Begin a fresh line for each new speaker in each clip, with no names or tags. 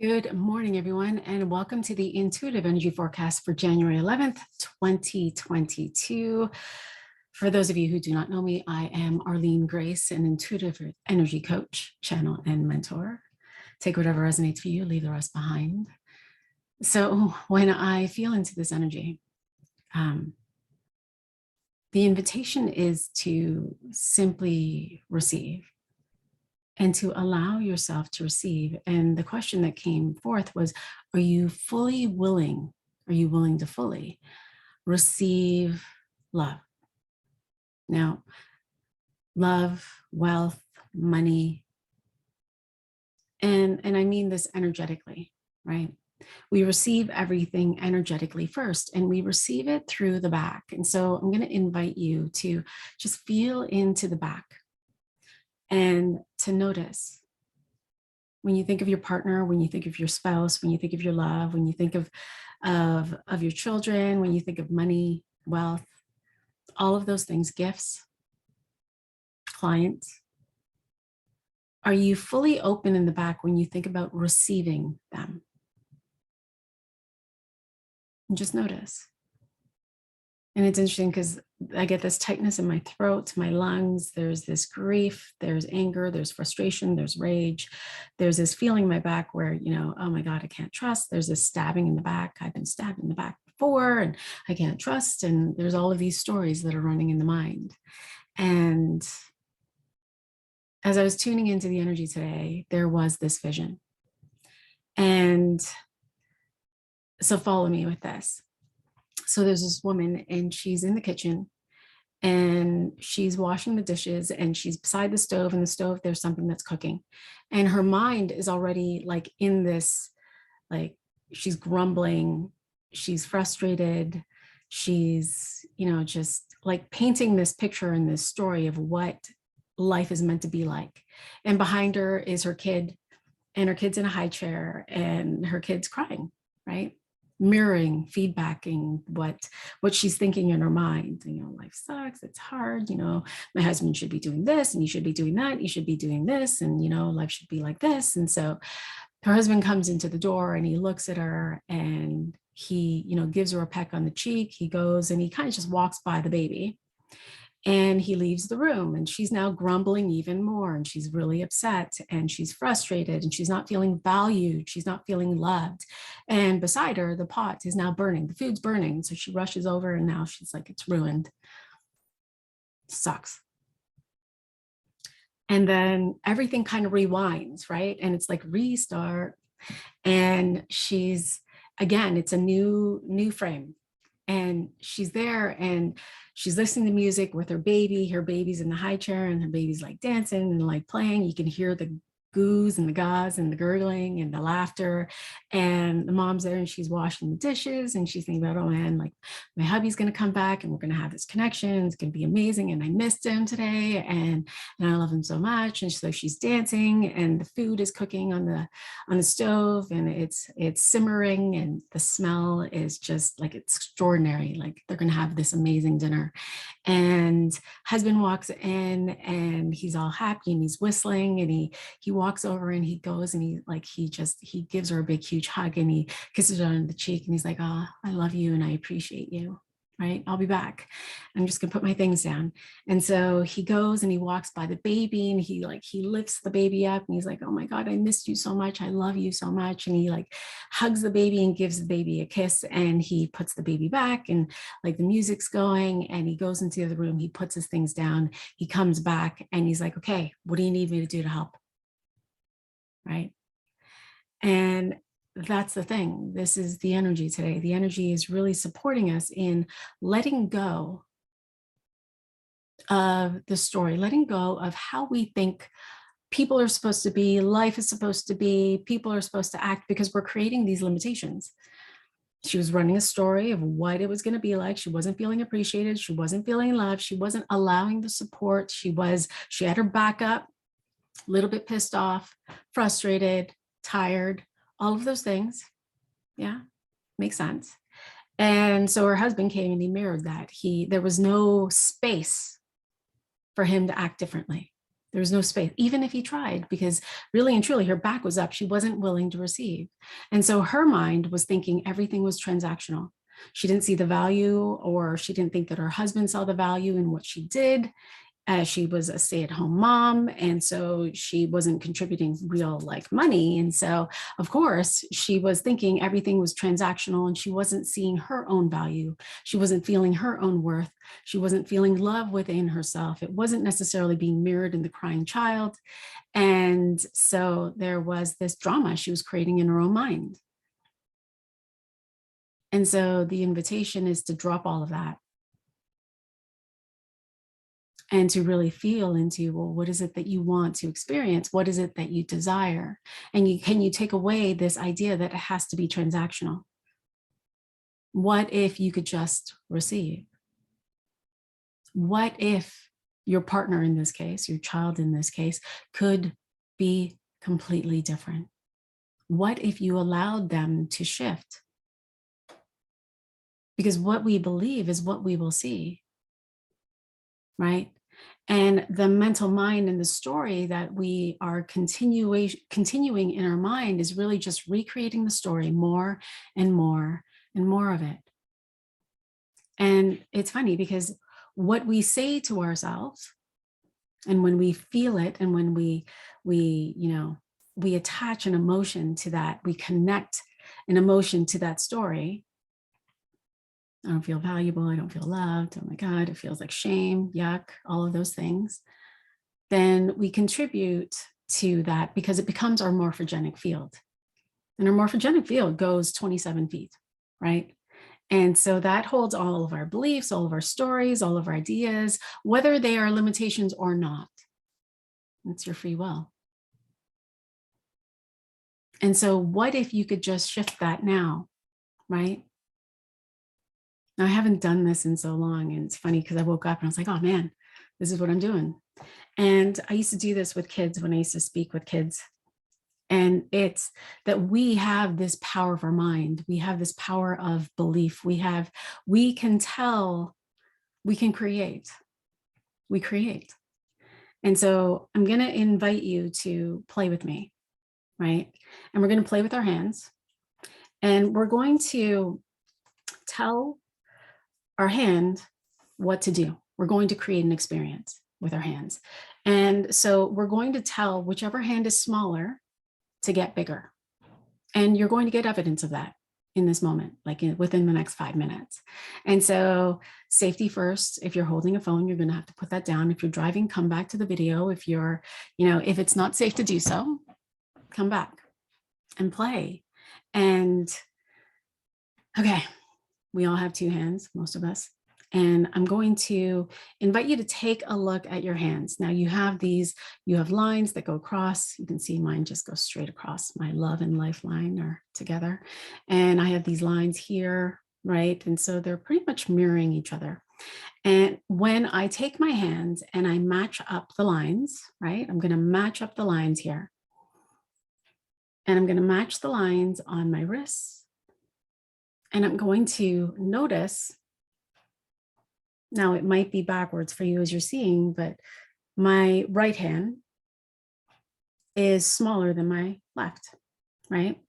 Good morning, everyone, and welcome to the Intuitive Energy Forecast for January 11th, 2022. For those of you who do not know me, I am Arlene Grace, an intuitive energy coach, channel, and mentor. Take whatever resonates for you, leave the rest behind. So when I feel into this energy, the invitation is to simply receive and to allow yourself to receive. And the question that came forth was, are you fully willing? Are you willing to fully receive love? Now, love, wealth, money, and I mean this energetically, right? We receive everything energetically first, and we receive it through the back. And so I'm going to invite you to just feel into the back and to notice when you think of your partner, when you think of your spouse, when you think of your love, when you think of your children, when you think of money, wealth, all of those things, gifts, clients, are you fully open in the back when you think about receiving them? And just notice. And it's interesting because I get this tightness in my throat, my lungs. There's this grief, there's anger, there's frustration, there's rage. There's this feeling in my back where, oh my God, I can't trust. There's this stabbing in the back. I've been stabbed in the back before and I can't trust. And there's all of these stories that are running in the mind. And as I was tuning into the energy today, there was this vision. And so follow me with this. So there's this woman and she's in the kitchen and she's washing the dishes and she's beside the stove, and the stove, there's something that's cooking. And her mind is already like in this, like she's grumbling, she's frustrated, she's, just like painting this picture and this story of what life is meant to be like. And behind her is her kid, and her kid's in a high chair and her kid's crying, right? Mirroring, feedbacking what she's thinking in her mind. Life sucks, it's hard, my husband should be doing this and you should be doing that, you should be doing this, and life should be like this. And so her husband comes into the door and he looks at her and he gives her a peck on the cheek. He goes and he kind of just walks by the baby and he leaves the room, and she's now grumbling even more, and she's really upset and she's frustrated and she's not feeling valued. She's not feeling loved. And beside her, the pot is now burning. The food's burning. So she rushes over and now she's like, it's ruined. Sucks. And then everything kind of rewinds, right? And it's like restart. And she's, again, it's a new frame. And she's there and she's listening to music with her baby. Her baby's in the high chair and her baby's like dancing and like playing. You can hear the goos and the gahs and the gurgling and the laughter. And the mom's there and she's washing the dishes and she's thinking about, oh man, like my hubby's going to come back and we're going to have this connection. It's going to be amazing. And I missed him today. And I love him so much. And so she's dancing and the food is cooking on the stove and it's simmering and the smell is just like extraordinary. Like they're going to have this amazing dinner. And husband walks in and he's all happy and he's whistling and he walks over and he goes and he gives her a big huge hug and he kisses her on the cheek and he's like, oh, I love you and I appreciate you. Right? I'll be back. I'm just gonna put my things down. And so he goes and he walks by the baby and he lifts the baby up and he's like, oh my God, I missed you so much. I love you so much. And he like hugs the baby and gives the baby a kiss and he puts the baby back and like the music's going and he goes into the other room. He puts his things down. He comes back and he's like, okay, what do you need me to do to help? Right? And that's the thing. This is the energy today. The energy is really supporting us in letting go of the story, letting go of how we think people are supposed to be, life is supposed to be, people are supposed to act, because we're creating these limitations. She was running a story of what it was going to be like. She wasn't feeling appreciated. She wasn't feeling loved. She wasn't allowing the support. She had her back up, a little bit pissed off, frustrated, tired, all of those things. Yeah, makes sense. And so her husband came and he mirrored that. There was no space for him to act differently. There was no space, even if he tried, because really and truly her back was up. She wasn't willing to receive. And so her mind was thinking everything was transactional. She didn't see the value, or she didn't think that her husband saw the value in what she did. She was a stay-at-home mom, and so she wasn't contributing real like money. And so, of course, she was thinking everything was transactional, and she wasn't seeing her own value. She wasn't feeling her own worth. She wasn't feeling love within herself. It wasn't necessarily being mirrored in the crying child. And so there was this drama she was creating in her own mind. And so the invitation is to drop all of that and to really feel into, well, what is it that you want to experience? What is it that you desire? And can you take away this idea that it has to be transactional? What if you could just receive? What if your partner in this case, your child in this case, could be completely different? What if you allowed them to shift? Because what we believe is what we will see, right? And the mental mind and the story that we are continuing in our mind is really just recreating the story more and more and more of it. And it's funny because what we say to ourselves, and when we feel it, and when we attach an emotion to that, we connect an emotion to that story. I don't feel valuable. I don't feel loved. Oh my God, it feels like shame, yuck, all of those things. Then we contribute to that because it becomes our morphogenic field. And our morphogenic field goes 27 feet, right? And so that holds all of our beliefs, all of our stories, all of our ideas, whether they are limitations or not. It's your free will. And so what if you could just shift that now, right? Now, I haven't done this in so long, and it's funny because I woke up and I was like, oh man, this is what I'm doing. And I used to do this with kids when I used to speak with kids. And it's that we have this power of our mind. We have this power of belief. We can tell, we can create. We create. And so I'm going to invite you to play with me, right? And we're going to play with our hands. And we're going to tell our hand what to do. We're going to create an experience with our hands. And so we're going to tell whichever hand is smaller to get bigger. And you're going to get evidence of that in this moment, like within the next 5 minutes. And so safety first. If you're holding a phone, you're going to have to put that down. If you're driving, come back to the video. If you're, if it's not safe to do so, come back and play. And okay, we all have 2 hands, most of us. And I'm going to invite you to take a look at your hands. Now you have lines that go across. You can see mine just goes straight across. My love and lifeline are together. And I have these lines here, right? And so they're pretty much mirroring each other. And when I take my hands and I match up the lines, right? I'm going to match up the lines here. And I'm going to match the lines on my wrists. And I'm going to notice, now it might be backwards for you as you're seeing, but my right hand is smaller than my left, right?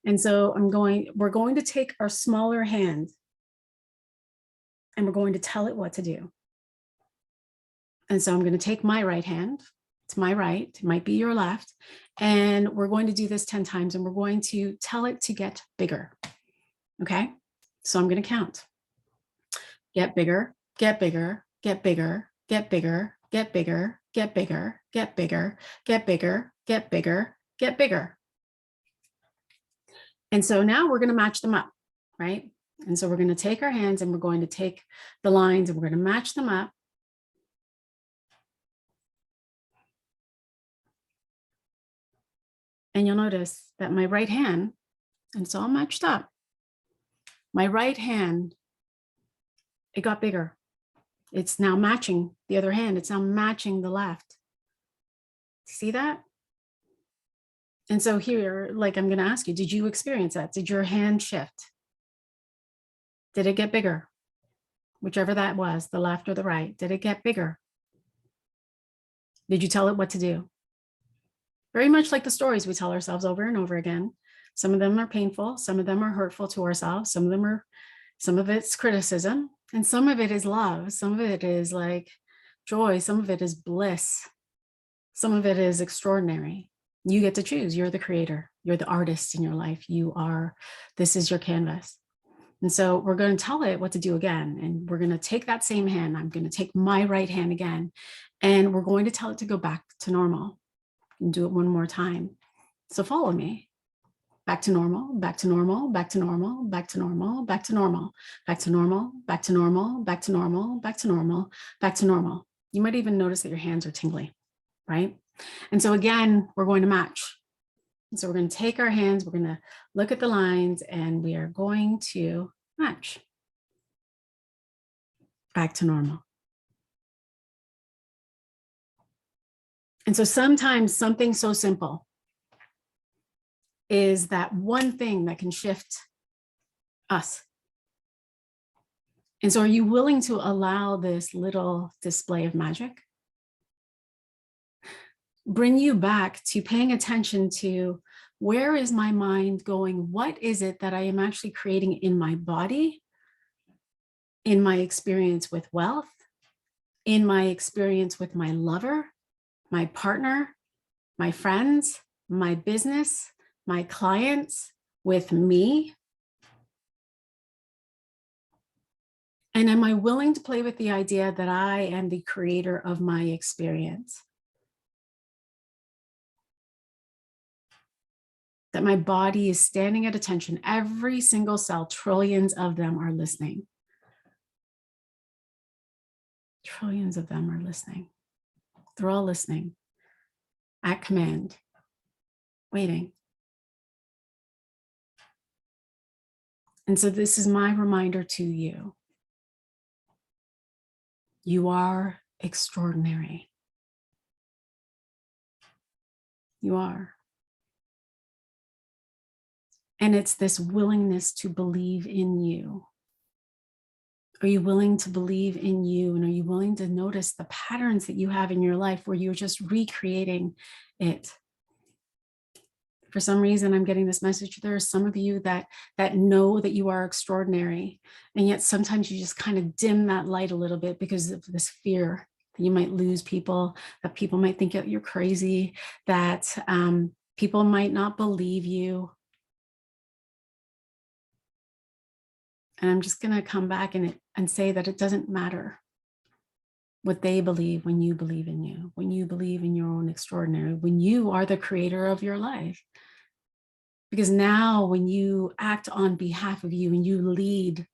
And so we're going to take our smaller hand and we're going to tell it what to do. And so I'm going to take my right hand, it's my right, it might be your left, and we're going to do this 10 times and we're going to tell it to get bigger. Okay, so I'm going to count. Get bigger, get bigger, get bigger, get bigger, get bigger, get bigger, get bigger, get bigger, get bigger, get bigger. And so now we're going to match them up, right? And so we're going to take our hands and we're going to take the lines and we're going to match them up. And you'll notice that my right hand, and it's all matched up, my right hand, it got bigger. It's now matching the other hand. It's now matching the left. See that? And so here, like, I'm going to ask you, did you experience that? Did your hand shift? Did it get bigger? Whichever that was, the left or the right, did it get bigger? Did you tell it what to do? Very much like the stories we tell ourselves over and over again. Some of them are painful, some of them are hurtful to ourselves, some of it's criticism, and some of it is love. Some of it is like joy, some of it is bliss, some of it is extraordinary. You get to choose. You're the creator, you're the artist in your life. This is your canvas. And so we're going to tell it what to do again. And we're going to take that same hand. I'm going to take my right hand again. And we're going to tell it to go back to normal and do it one more time. So follow me. Back to normal, back to normal, back to normal, back to normal, back to normal, back to normal, back to normal, back to normal, back to normal, back to normal. You might even notice that your hands are tingling, right? And so again, we're going to match. And so we're going to take our hands, we're going to look at the lines, and we are going to match. Back to normal. And so sometimes something so simple is that one thing that can shift us. And so are you willing to allow this little display of magic bring you back to paying attention to where is my mind going? What is it that I am actually creating in my body, in my experience with wealth, in my experience with my lover, my partner, my friends, my business, my clients, with me? And am I willing to play with the idea that I am the creator of my experience? That my body is standing at attention. Every single cell, trillions of them are listening. Trillions of them are listening. They're all listening at command, waiting. And so this is my reminder to you. You are extraordinary. You are. And it's this willingness to believe in you. Are you willing to believe in you? And are you willing to notice the patterns that you have in your life where you're just recreating it? For some reason, I'm getting this message. There are some of you that know that you are extraordinary. And yet sometimes you just kind of dim that light a little bit because of this fear that you might lose people, that people might think that you're crazy, that people might not believe you. And I'm just going to come back and say that it doesn't matter what they believe when you believe in you, when you believe in your own extraordinary, when you are the creator of your life. Because now when you act on behalf of you and you lead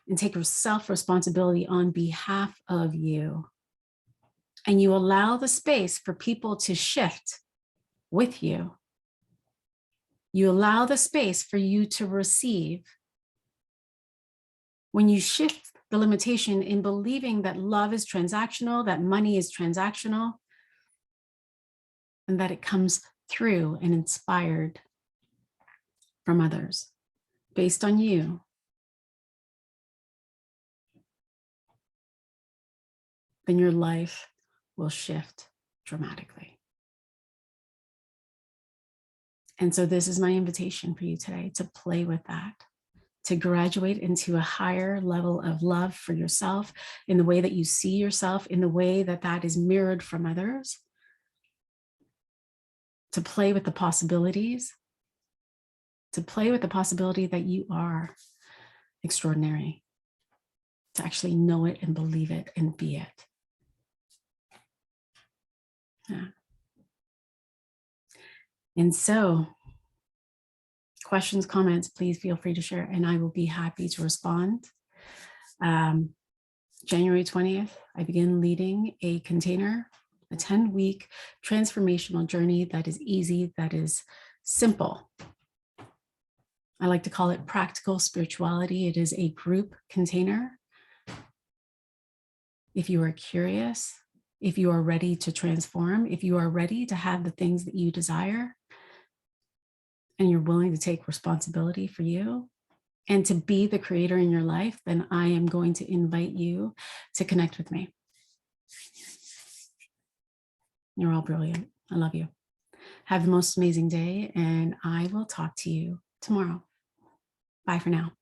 and take self-responsibility on behalf of you, and you allow the space for people to shift with you, you allow the space for you to receive. When you shift the limitation in believing that love is transactional, that money is transactional, and that it comes through and inspired from others based on you, then your life will shift dramatically. And so this is my invitation for you today to play with that, to graduate into a higher level of love for yourself in the way that you see yourself, in the way that that is mirrored from others, to play with the possibilities, to play with the possibility that you are extraordinary, to actually know it and believe it and be it. Yeah. And so, questions, comments, please feel free to share, and I will be happy to respond. January 20th, I begin leading a 10-week transformational journey that is easy, that is simple. I like to call it practical spirituality. It is a group container. If you are curious, if you are ready to transform, if you are ready to have the things that you desire, and you're willing to take responsibility for you and to be the creator in your life, then I am going to invite you to connect with me. You're all brilliant. I love you. Have the most amazing day, and I will talk to you tomorrow. Bye for now.